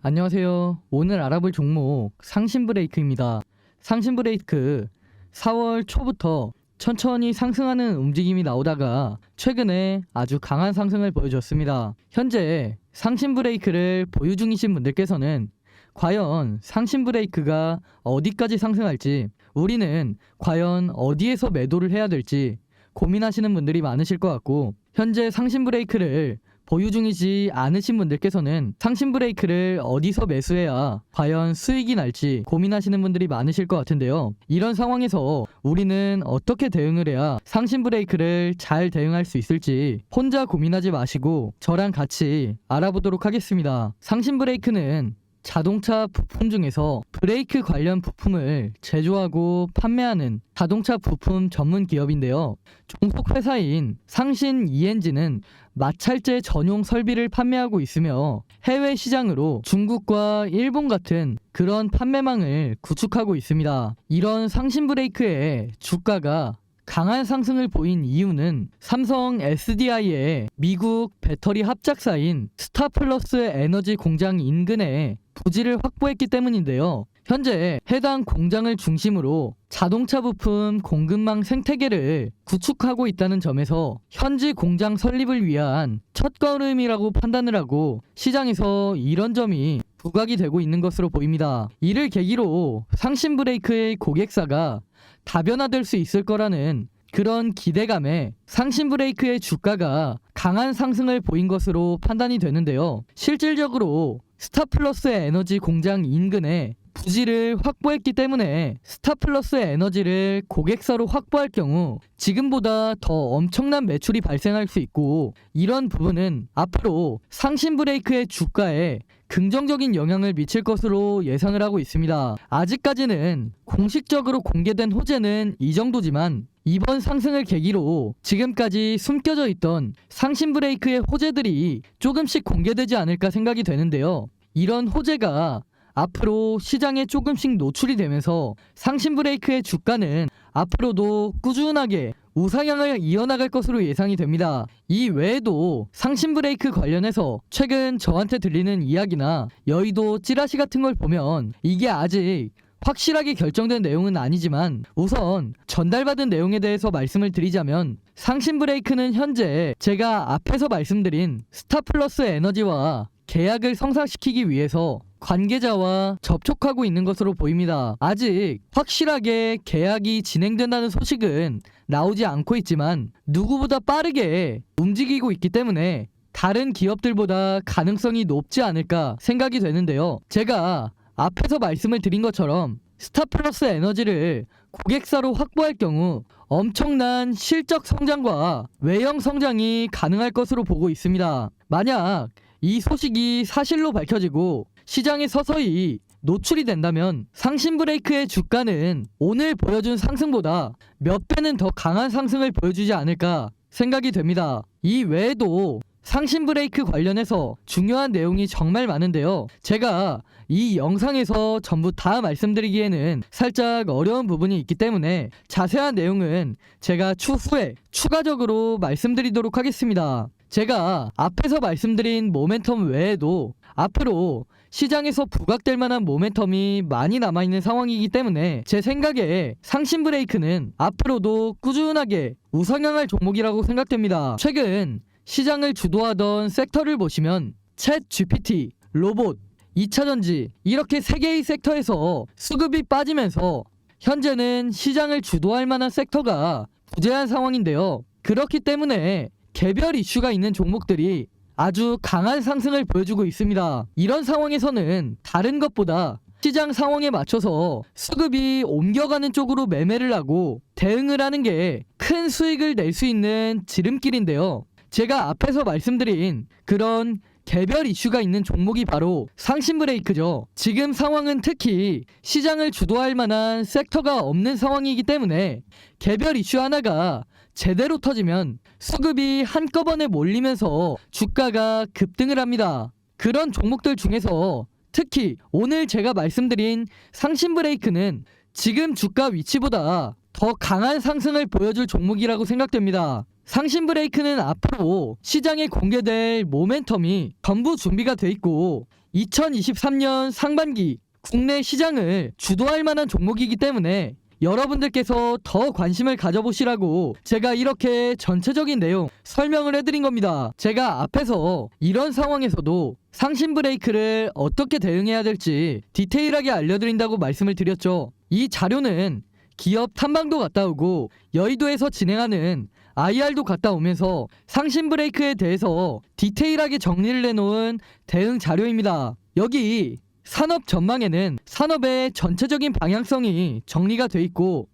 안녕하세요. 오늘 알아볼 종목 상신브레이크입니다. 상신브레이크 4월 초부터 천천히 상승하는 움직임이 나오다가 최근에 아주 강한 상승을 보여줬습니다. 현재 상신브레이크를 보유 중이신 분들께서는 과연 상신브레이크가 어디까지 상승할지, 우리는 과연 어디에서 매도를 해야 될지 고민하시는 분들이 많으실 것 같고, 현재 상신브레이크를 보유 중이지 않으신 분들께서는 상신브레이크를 어디서 매수해야 과연 수익이 날지 고민하시는 분들이 많으실 것 같은데요. 이런 상황에서 우리는 어떻게 대응을 해야 상신브레이크를 잘 대응할 수 있을지 혼자 고민하지 마시고 저랑 같이 알아보도록 하겠습니다. 상신브레이크는 자동차 부품 중에서 브레이크 관련 부품을 제조하고 판매하는 자동차 부품 전문 기업인데요. 종속 회사인 상신 ENG는 마찰제 전용 설비를 판매하고 있으며 해외 시장으로 중국과 일본 같은 그런 판매망을 구축하고 있습니다. 이런 상신 브레이크의 주가가 강한 상승을 보인 이유는 삼성 SDI의 미국 배터리 합작사인 스타플러스 에너지 공장 인근에 부지를 확보했기 때문인데요. 현재 해당 공장을 중심으로 자동차 부품 공급망 생태계를 구축하고 있다는 점에서 현지 공장 설립을 위한 첫걸음이라고 판단을 하고 시장에서 이런 점이 부각이 되고 있는 것으로 보입니다. 이를 계기로 상신브레이크의 고객사가 다변화될 수 있을 거라는 그런 기대감에 상신브레이크의 주가가 강한 상승을 보인 것으로 판단이 되는데요. 실질적으로 스타플러스 에너지 공장 인근에 부지를 확보했기 때문에 스타플러스 에너지를 고객사로 확보할 경우 지금보다 더 엄청난 매출이 발생할 수 있고, 이런 부분은 앞으로 상신브레이크의 주가에 긍정적인 영향을 미칠 것으로 예상을 하고 있습니다. 아직까지는 공식적으로 공개된 호재는 이 정도지만 이번 상승을 계기로 지금까지 숨겨져 있던 상신브레이크의 호재들이 조금씩 공개되지 않을까 생각이 되는데요. 이런 호재가 앞으로 시장에 조금씩 노출이 되면서 상신브레이크의 주가는 앞으로도 꾸준하게 우상향을 이어나갈 것으로 예상이 됩니다. 이 외에도 상신브레이크 관련해서 최근 저한테 들리는 이야기나 여의도 찌라시 같은 걸 보면 이게 아직 확실하게 결정된 내용은 아니지만 우선 전달받은 내용에 대해서 말씀을 드리자면, 상신브레이크는 현재 제가 앞에서 말씀드린 스타플러스 에너지와 계약을 성사시키기 위해서 관계자와 접촉하고 있는 것으로 보입니다. 아직 확실하게 계약이 진행된다는 소식은 나오지 않고 있지만 누구보다 빠르게 움직이고 있기 때문에 다른 기업들보다 가능성이 높지 않을까 생각이 되는데요. 제가 앞에서 말씀을 드린 것처럼 스타플러스 에너지를 고객사로 확보할 경우 엄청난 실적 성장과 외형 성장이 가능할 것으로 보고 있습니다. 만약 이 소식이 사실로 밝혀지고 시장에 서서히 노출이 된다면 상신브레이크의 주가는 오늘 보여준 상승보다 몇 배는 더 강한 상승을 보여주지 않을까 생각이 됩니다. 이 외에도 상신브레이크 관련해서 중요한 내용이 정말 많은데요. 제가 이 영상에서 전부 다 말씀드리기에는 살짝 어려운 부분이 있기 때문에 자세한 내용은 제가 추후에 추가적으로 말씀드리도록 하겠습니다. 제가 앞에서 말씀드린 모멘텀 외에도 앞으로 시장에서 부각될 만한 모멘텀이 많이 남아있는 상황이기 때문에 제 생각에 상신브레이크는 앞으로도 꾸준하게 우상향할 종목이라고 생각됩니다. 최근 시장을 주도하던 섹터를 보시면 챗 GPT, 로봇, 2차전지 이렇게 3개의 섹터에서 수급이 빠지면서 현재는 시장을 주도할 만한 섹터가 부재한 상황인데요. 그렇기 때문에 개별 이슈가 있는 종목들이 아주 강한 상승을 보여주고 있습니다. 이런 상황에서는 다른 것보다 시장 상황에 맞춰서 수급이 옮겨가는 쪽으로 매매를 하고 대응을 하는 게 큰 수익을 낼 수 있는 지름길인데요. 제가 앞에서 말씀드린 그런 개별 이슈가 있는 종목이 바로 상신브레이크죠. 지금 상황은 특히 시장을 주도할 만한 섹터가 없는 상황이기 때문에 개별 이슈 하나가 제대로 터지면 수급이 한꺼번에 몰리면서 주가가 급등을 합니다. 그런 종목들 중에서 특히 오늘 제가 말씀드린 상신브레이크는 지금 주가 위치보다 더 강한 상승을 보여줄 종목이라고 생각됩니다. 상신 브레이크는 앞으로 시장에 공개될 모멘텀이 전부 준비가 돼 있고 2023년 상반기 국내 시장을 주도할 만한 종목이기 때문에 여러분들께서 더 관심을 가져보시라고 제가 이렇게 전체적인 내용 설명을 해드린 겁니다. 제가 앞에서 이런 상황에서도 상신 브레이크를 어떻게 대응해야 될지 디테일하게 알려드린다고 말씀을 드렸죠. 이 자료는 기업 탐방도 갔다 오고 여의도에서 진행하는 IR도 갔다 오면서 상신 브레이크에 대해서 디테일하게 정리를 해놓은 대응 자료입니다. 여기 산업 전망에는 산업의 전체적인 방향성이 정리가 돼 있고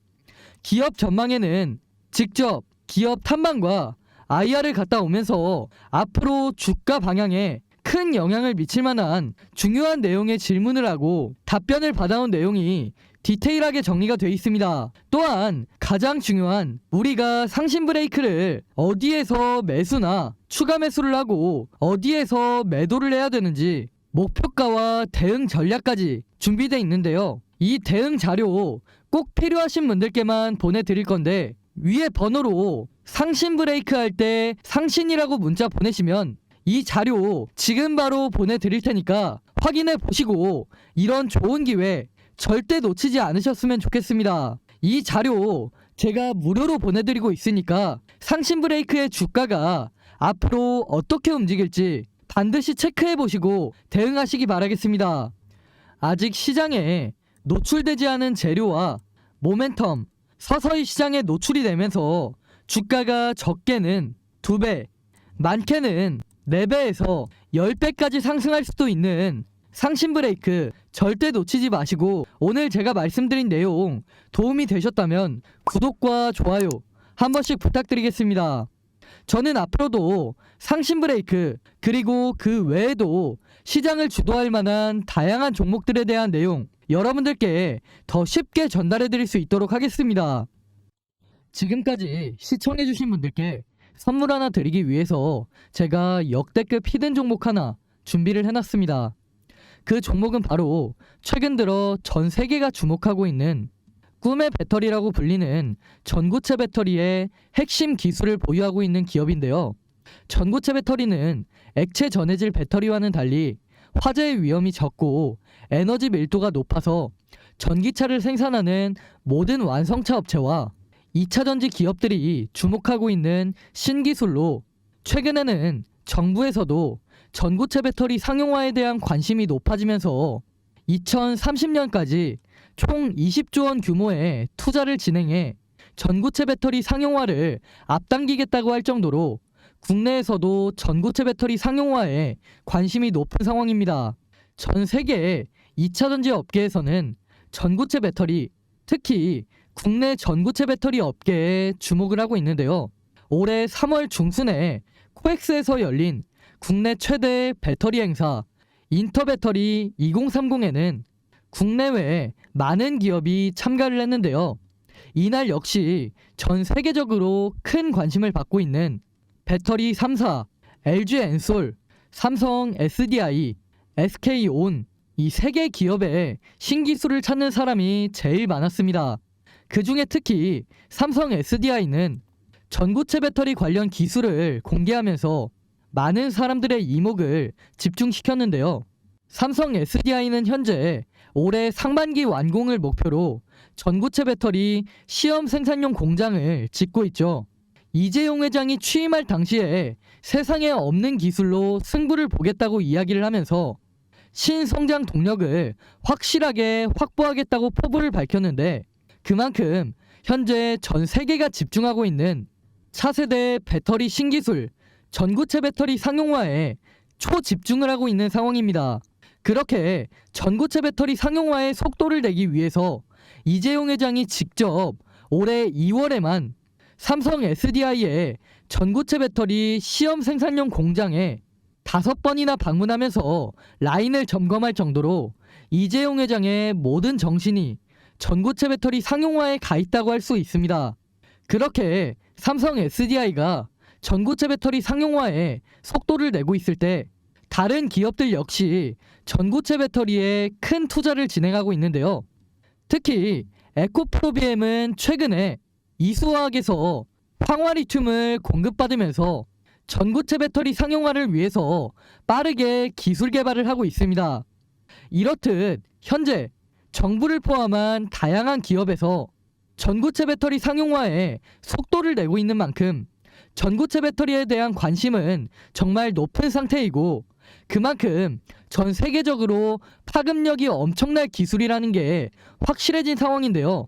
기업 전망에는 직접 기업 탐방과 IR을 갔다 오면서 앞으로 주가 방향에 큰 영향을 미칠 만한 중요한 내용의 질문을 하고 답변을 받아온 내용이 디테일하게 정리가 되어 있습니다. 또한 가장 중요한 우리가 상신 브레이크를 어디에서 매수나 추가 매수를 하고 어디에서 매도를 해야 되는지 목표가와 대응 전략까지 준비되어 있는데요. 이 대응 자료 꼭 필요하신 분들께만 보내드릴 건데 위에 번호로 상신 브레이크 할 때 상신이라고 문자 보내시면 이 자료 지금 바로 보내드릴 테니까 확인해 보시고 이런 좋은 기회 절대 놓치지 않으셨으면 좋겠습니다. 이 자료 제가 무료로 보내드리고 있으니까 상신 브레이크의 주가가 앞으로 어떻게 움직일지 반드시 체크해 보시고 대응하시기 바라겠습니다. 아직 시장에 노출되지 않은 재료와 모멘텀 서서히 시장에 노출이 되면서 주가가 적게는 2배, 많게는 4배에서 10배까지 상승할 수도 있는 상신 브레이크 절대 놓치지 마시고 오늘 제가 말씀드린 내용 도움이 되셨다면 구독과 좋아요 한 번씩 부탁드리겠습니다. 저는 앞으로도 상신 브레이크 그리고 그 외에도 시장을 주도할 만한 다양한 종목들에 대한 내용 여러분들께 더 쉽게 전달해 드릴 수 있도록 하겠습니다. 지금까지 시청해주신 분들께 선물 하나 드리기 위해서 제가 역대급 히든 종목 하나 준비를 해놨습니다. 그 종목은 바로 최근 들어 전 세계가 주목하고 있는 꿈의 배터리라고 불리는 전고체 배터리의 핵심 기술을 보유하고 있는 기업인데요. 전고체 배터리는 액체 전해질 배터리와는 달리 화재의 위험이 적고 에너지 밀도가 높아서 전기차를 생산하는 모든 완성차 업체와 2차전지 기업들이 주목하고 있는 신기술로 최근에는 정부에서도 전고체 배터리 상용화에 대한 관심이 높아지면서 2030년까지 총 20조 원 규모의 투자를 진행해 전고체 배터리 상용화를 앞당기겠다고 할 정도로 국내에서도 전고체 배터리 상용화에 관심이 높은 상황입니다. 전 세계 2차전지 업계에서는 전고체 배터리, 특히 국내 전고체 배터리 업계에 주목을 하고 있는데요. 올해 3월 중순에 코엑스에서 열린 국내 최대 배터리 행사 인터배터리 2030에는 국내외 많은 기업이 참가를 했는데요. 이날 역시 전 세계적으로 큰 관심을 받고 있는 배터리 3사, LG 엔솔, 삼성 SDI, SK온 이 3개 기업의 신기술을 찾는 사람이 제일 많았습니다. 그 중에 특히 삼성 SDI는 전고체 배터리 관련 기술을 공개하면서 많은 사람들의 이목을 집중시켰는데요. 삼성 SDI는 현재 올해 상반기 완공을 목표로 전고체 배터리 시험 생산용 공장을 짓고 있죠. 이재용 회장이 취임할 당시에 세상에 없는 기술로 승부를 보겠다고 이야기를 하면서 신성장 동력을 확실하게 확보하겠다고 포부를 밝혔는데 그만큼 현재 전 세계가 집중하고 있는 차세대 배터리 신기술 전고체 배터리 상용화에 초집중을 하고 있는 상황입니다. 그렇게 전고체 배터리 상용화의 속도를 내기 위해서 이재용 회장이 직접 올해 2월에만 삼성 SDI의 전고체 배터리 시험 생산용 공장에 5번이나 방문하면서 라인을 점검할 정도로 이재용 회장의 모든 정신이 전고체 배터리 상용화에 가 있다고 할 수 있습니다. 그렇게 삼성 SDI가 전고체 배터리 상용화에 속도를 내고 있을 때 다른 기업들 역시 전고체 배터리에 큰 투자를 진행하고 있는데요. 특히 에코프로비엠은 최근에 이수화학에서 황화리튬을 공급받으면서 전고체 배터리 상용화를 위해서 빠르게 기술 개발을 하고 있습니다. 이렇듯 현재 정부를 포함한 다양한 기업에서 전고체 배터리 상용화에 속도를 내고 있는 만큼 전고체 배터리에 대한 관심은 정말 높은 상태이고, 그만큼 전 세계적으로 파급력이 엄청날 기술이라는 게 확실해진 상황인데요.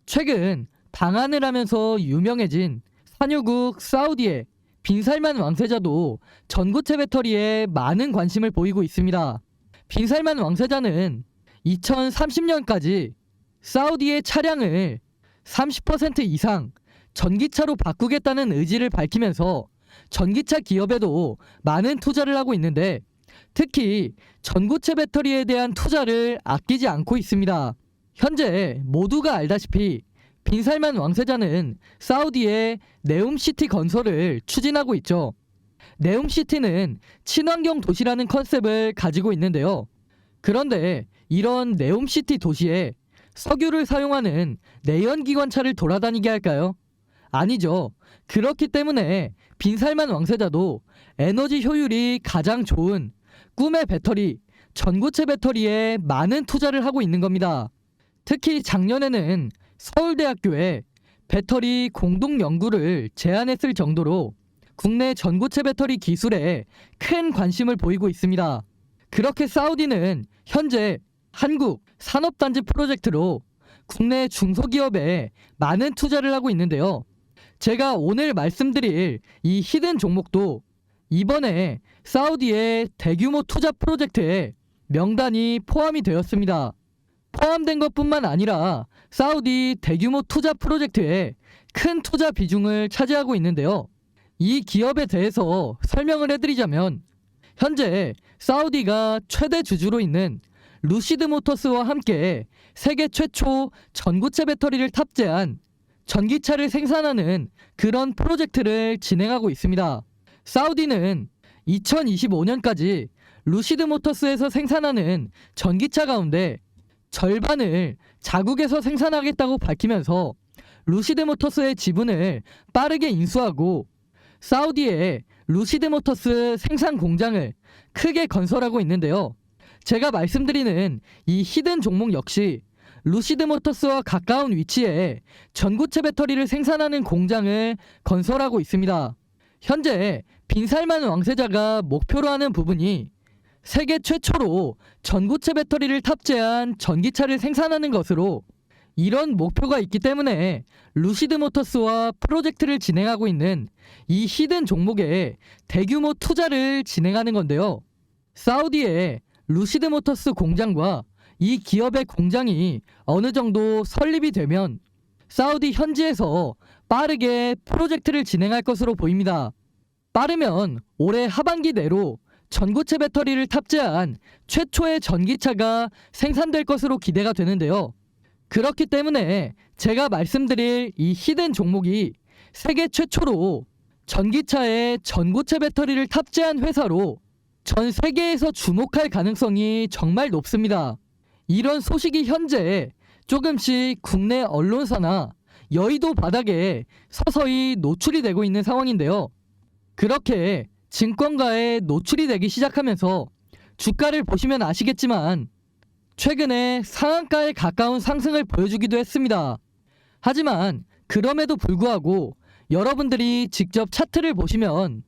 최근 방한을 하면서 유명해진 산유국 사우디의 빈살만 왕세자도 전고체 배터리에 많은 관심을 보이고 있습니다. 빈살만 왕세자는 2030년까지 사우디의 차량을 30% 이상 전기차로 바꾸겠다는 의지를 밝히면서 전기차 기업에도 많은 투자를 하고 있는데, 특히 전고체 배터리에 대한 투자를 아끼지 않고 있습니다. 현재 모두가 알다시피 빈살만 왕세자는 사우디의 네움시티 건설을 추진하고 있죠. 네움시티는 친환경 도시라는 컨셉을 가지고 있는데요. 그런데 이런 네움시티 도시에 석유를 사용하는 내연기관차를 돌아다니게 할까요? 아니죠. 그렇기 때문에 빈살만 왕세자도 에너지 효율이 가장 좋은 꿈의 배터리, 전고체 배터리에 많은 투자를 하고 있는 겁니다. 특히 작년에는 서울대학교에 배터리 공동 연구를 제안했을 정도로 국내 전고체 배터리 기술에 큰 관심을 보이고 있습니다. 그렇게 사우디는 현재 한국 산업단지 프로젝트로 국내 중소기업에 많은 투자를 하고 있는데요. 제가 오늘 말씀드릴 이 히든 종목도 이번에 사우디의 대규모 투자 프로젝트에 명단이 포함이 되었습니다. 포함된 것뿐만 아니라 사우디 대규모 투자 프로젝트에 큰 투자 비중을 차지하고 있는데요. 이 기업에 대해서 설명을 해드리자면, 현재 사우디가 최대 주주로 있는 루시드 모터스와 함께 세계 최초 전고체 배터리를 탑재한 전기차를 생산하는 그런 프로젝트를 진행하고 있습니다. 사우디는 2025년까지 루시드 모터스에서 생산하는 전기차 가운데 절반을 자국에서 생산하겠다고 밝히면서 루시드 모터스의 지분을 빠르게 인수하고 사우디에 루시드 모터스 생산 공장을 크게 건설하고 있는데요. 제가 말씀드리는 이 히든 종목 역시 루시드 모터스와 가까운 위치에 전고체 배터리를 생산하는 공장을 건설하고 있습니다. 현재 빈살만 왕세자가 목표로 하는 부분이 세계 최초로 전고체 배터리를 탑재한 전기차를 생산하는 것으로, 이런 목표가 있기 때문에 루시드 모터스와 프로젝트를 진행하고 있는 이 히든 종목에 대규모 투자를 진행하는 건데요. 사우디의 루시드 모터스 공장과 이 기업의 공장이 어느 정도 설립이 되면 사우디 현지에서 빠르게 프로젝트를 진행할 것으로 보입니다. 빠르면 올해 하반기 내로 전고체 배터리를 탑재한 최초의 전기차가 생산될 것으로 기대가 되는데요. 그렇기 때문에 제가 말씀드릴 이 히든 종목이 세계 최초로 전기차에 전고체 배터리를 탑재한 회사로 전 세계에서 주목할 가능성이 정말 높습니다. 이런 소식이 현재 조금씩 국내 언론사나 여의도 바닥에 서서히 노출이 되고 있는 상황인데요. 그렇게 증권가에 노출이 되기 시작하면서 주가를 보시면 아시겠지만 최근에 상한가에 가까운 상승을 보여주기도 했습니다. 하지만 그럼에도 불구하고 여러분들이 직접 차트를 보시면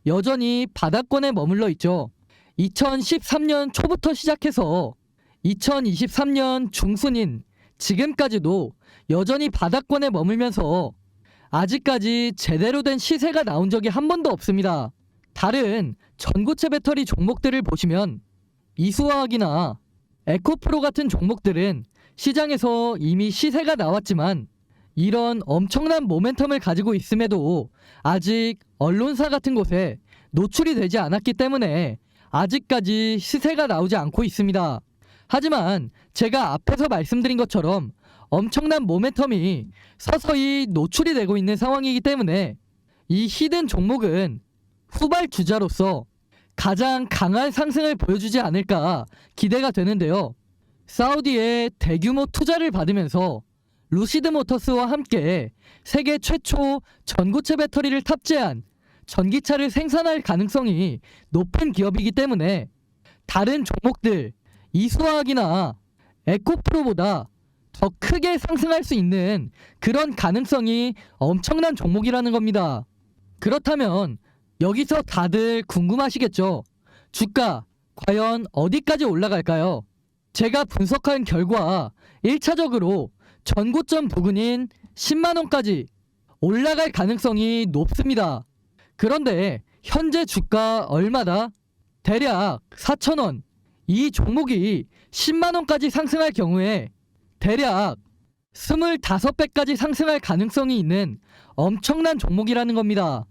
여전히 바닥권에 머물러 있죠. 2013년 초부터 시작해서 2023년 중순인 지금까지도 여전히 바닥권에 머물면서 아직까지 제대로 된 시세가 나온 적이 한 번도 없습니다. 다른 전고체 배터리 종목들을 보시면 이수화학이나 에코프로 같은 종목들은 시장에서 이미 시세가 나왔지만 이런 엄청난 모멘텀을 가지고 있음에도 아직 언론사 같은 곳에 노출이 되지 않았기 때문에 아직까지 시세가 나오지 않고 있습니다. 하지만 제가 앞에서 말씀드린 것처럼 엄청난 모멘텀이 서서히 노출이 되고 있는 상황이기 때문에 이 히든 종목은 후발주자로서 가장 강한 상승을 보여주지 않을까 기대가 되는데요. 사우디의 대규모 투자를 받으면서 루시드 모터스와 함께 세계 최초 전고체 배터리를 탑재한 전기차를 생산할 가능성이 높은 기업이기 때문에 다른 종목들 이수화학이나 에코프로보다 더 크게 상승할 수 있는 그런 가능성이 엄청난 종목이라는 겁니다. 그렇다면 여기서 다들 궁금하시겠죠? 주가 과연 어디까지 올라갈까요? 제가 분석한 결과 1차적으로 전고점 부근인 10만원까지 올라갈 가능성이 높습니다. 그런데 현재 주가 얼마다? 대략 4,000원. 이 종목이 10만원까지 상승할 경우에 대략 25배까지 상승할 가능성이 있는 엄청난 종목이라는 겁니다.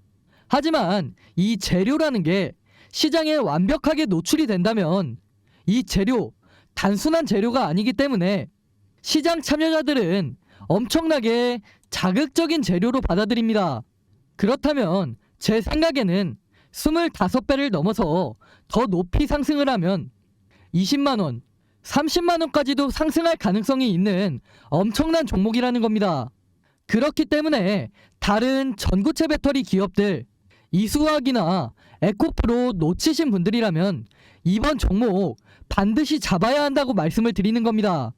하지만 이 재료라는 게 시장에 완벽하게 노출이 된다면 이 재료, 단순한 재료가 아니기 때문에 시장 참여자들은 엄청나게 자극적인 재료로 받아들입니다. 그렇다면 제 생각에는 25배를 넘어서 더 높이 상승을 하면 20만원, 30만원까지도 상승할 가능성이 있는 엄청난 종목이라는 겁니다. 그렇기 때문에 다른 전고체 배터리 기업들, 이수화학이나 에코프로 놓치신 분들이라면 이번 종목 반드시 잡아야 한다고 말씀을 드리는 겁니다.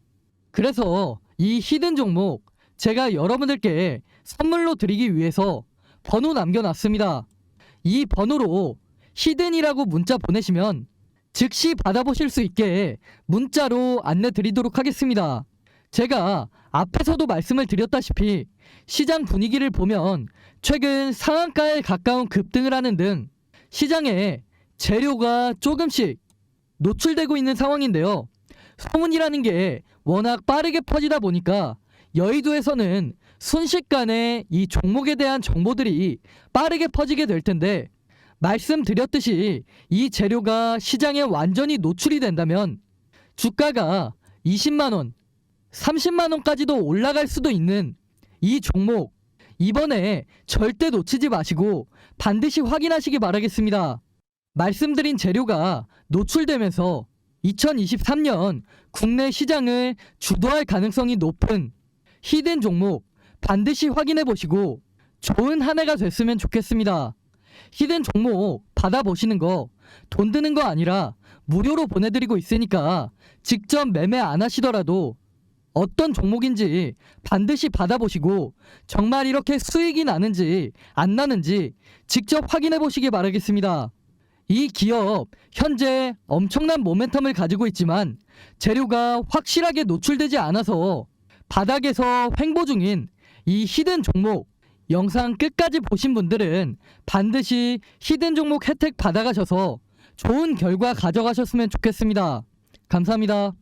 그래서 이 히든 종목 제가 여러분들께 선물로 드리기 위해서 번호 남겨놨습니다. 이 번호로 히든이라고 문자 보내시면 즉시 받아보실 수 있게 문자로 안내 드리도록 하겠습니다. 제가 앞에서도 말씀을 드렸다시피 시장 분위기를 보면 최근 상한가에 가까운 급등을 하는 등 시장에 재료가 조금씩 노출되고 있는 상황인데요. 소문이라는 게 워낙 빠르게 퍼지다 보니까 여의도에서는 순식간에 이 종목에 대한 정보들이 빠르게 퍼지게 될 텐데, 말씀드렸듯이 이 재료가 시장에 완전히 노출이 된다면 주가가 20만원, 30만원까지도 올라갈 수도 있는 이 종목, 이번에 절대 놓치지 마시고 반드시 확인하시기 바라겠습니다. 말씀드린 재료가 노출되면서 2023년 국내 시장을 주도할 가능성이 높은 히든 종목 반드시 확인해 보시고 좋은 한 해가 됐으면 좋겠습니다. 히든 종목 받아보시는 거 돈 드는 거 아니라 무료로 보내드리고 있으니까 직접 매매 안 하시더라도 어떤 종목인지 반드시 받아보시고 정말 이렇게 수익이 나는지 안 나는지 직접 확인해 보시기 바라겠습니다. 이 기업 현재 엄청난 모멘텀을 가지고 있지만 재료가 확실하게 노출되지 않아서 바닥에서 횡보 중인 이 히든 종목, 영상 끝까지 보신 분들은 반드시 히든 종목 혜택 받아가셔서 좋은 결과 가져가셨으면 좋겠습니다. 감사합니다.